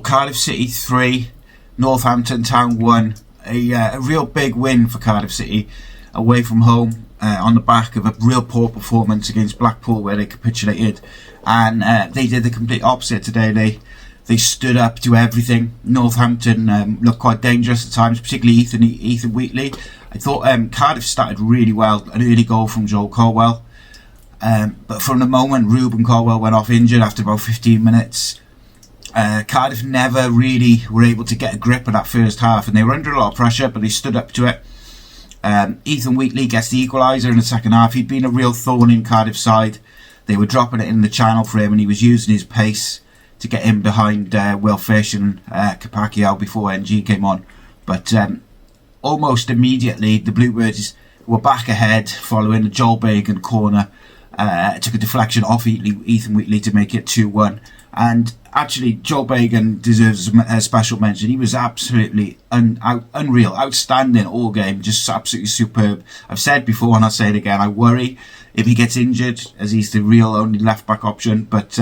Cardiff City 3, Northampton Town 1. A real big win for Cardiff City away from home on the back of a real poor performance against Blackpool where they capitulated, and they did the complete opposite today. They stood up to everything. Northampton looked quite dangerous at times, particularly Ethan Wheatley. I thought Cardiff started really well, an early goal from Joel Colwill. But from the moment Ruben Colwill went off injured after about 15 minutes, Cardiff never really were able to get a grip of that first half, and they were under a lot of pressure, but they stood up to it. Ethan Wheatley gets the equaliser in the second half. He'd been a real thorn in Cardiff's side. They were dropping it in the channel for him, and he was using his pace to get in behind Will Fish and Kapakio before NG came on. But almost immediately, the Bluebirds were back ahead following the Joel Bagan corner. Took a deflection off Ethan Wheatley to make it 2-1. And actually, Joel Bagan deserves a special mention. He was absolutely unreal, outstanding all game, just absolutely superb. I've said before and I'll say it again, I worry if he gets injured, as he's the real only left-back option. But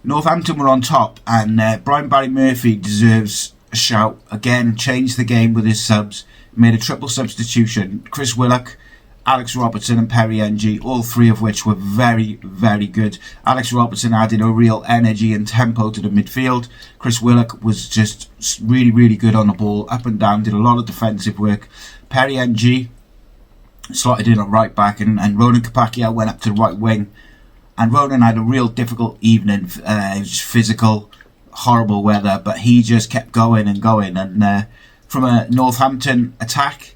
Northampton were on top, and Brian Barry Murphy deserves a shout. Again, changed the game with his subs, made a triple substitution. Chris Willock, Alex Robertson and Perry NG, all three of which were very, very good. Alex Robertson added a real energy and tempo to the midfield. Chris Willock was just really, really good on the ball, up and down, did a lot of defensive work. Perry NG slotted in at right back, and Ronan Kapakio went up to the right wing. And Ronan had a real difficult evening. It was physical, horrible weather, but he just kept going and going. And from a Northampton attack,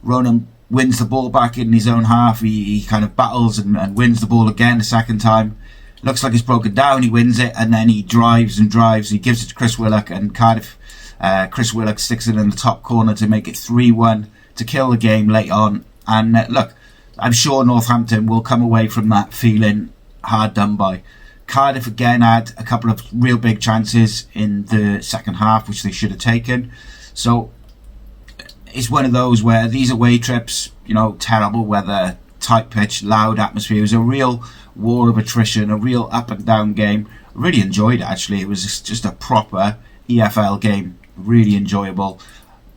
Ronan wins the ball back in his own half. He kind of battles and wins the ball again the second time. Looks like it's broken down. He wins it, and then he drives and drives. He gives it to Chris Willock, and Cardiff, Chris Willock sticks it in the top corner to make it 3-1 to kill the game late on. And look, I'm sure Northampton will come away from that feeling hard done by. Cardiff again had a couple of real big chances in the second half, which they should have taken. So it's one of those where these away trips, terrible weather, tight pitch, loud atmosphere. It was a real war of attrition, a real up and down game. Really enjoyed it, actually. It was just a proper EFL game, really enjoyable.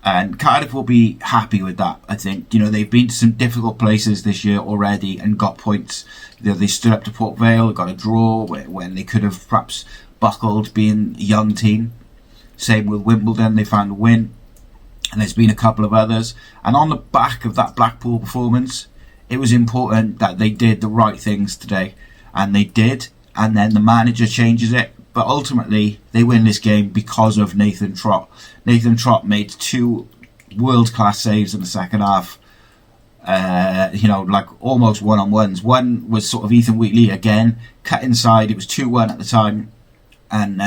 And Cardiff will be happy with that, I think. They've been to some difficult places this year already and got points. They stood up to Port Vale, got a draw when they could have perhaps buckled, being a young team. Same with Wimbledon, they found a win. And there's been a couple of others. And on the back of that Blackpool performance, it was important that they did the right things today. And they did. And then the manager changes it. But ultimately, they win this game because of Nathan Trott. Nathan Trott made 2 world-class saves in the second half. Like almost one-on-ones. One was sort of Ethan Wheatley again, cut inside. It was 2-1 at the time. And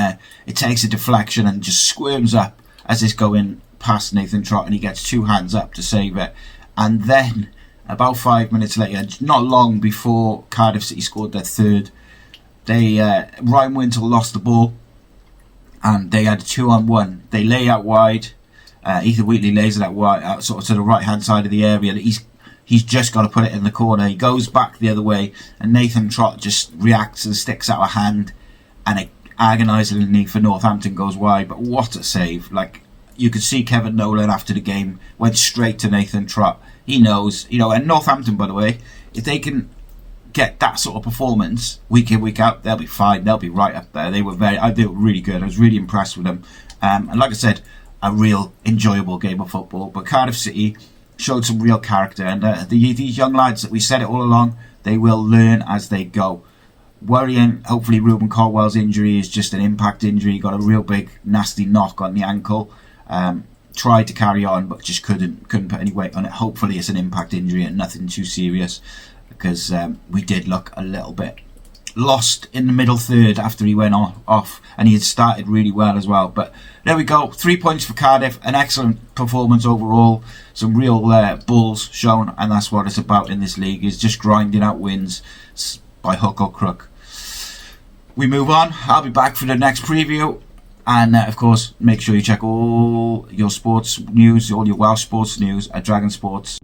it takes a deflection and just squirms up as it's going past Nathan Trott, and he gets 2 hands up to save it. And then, about 5 minutes later, not long before Cardiff City scored their third, Ryan Wintle lost the ball, and they had a 2-on-1. They lay out wide. Ethan Wheatley lays it out wide, out sort of to the right hand side of the area. He's just got to put it in the corner. He goes back the other way, and Nathan Trott just reacts and sticks out a hand, and it agonisingly for Northampton goes wide. But what a save! Like, you could see Kevin Nolan after the game went straight to Nathan Trott. He knows, and Northampton, by the way, if they can get that sort of performance week in, week out, they'll be fine. They'll be right up there. They were really good. I was really impressed with them. And like I said, a real enjoyable game of football. But Cardiff City showed some real character. And these young lads, that we said it all along, they will learn as they go. Worrying, hopefully Ruben Colwill's injury is just an impact injury. He got a real big, nasty knock on the ankle. Tried to carry on, but just couldn't put any weight on it. Hopefully it's an impact injury and nothing too serious, because we did look a little bit lost in the middle third after he went off, and he had started really well as well. But there we go, 3 points for Cardiff, an excellent performance overall, some real balls shown, and that's what it's about in this league, is just grinding out wins by hook or crook. We move on. I'll be back for the next preview. And of course, make sure you check all your sports news, all your Welsh sports news at DragonSports.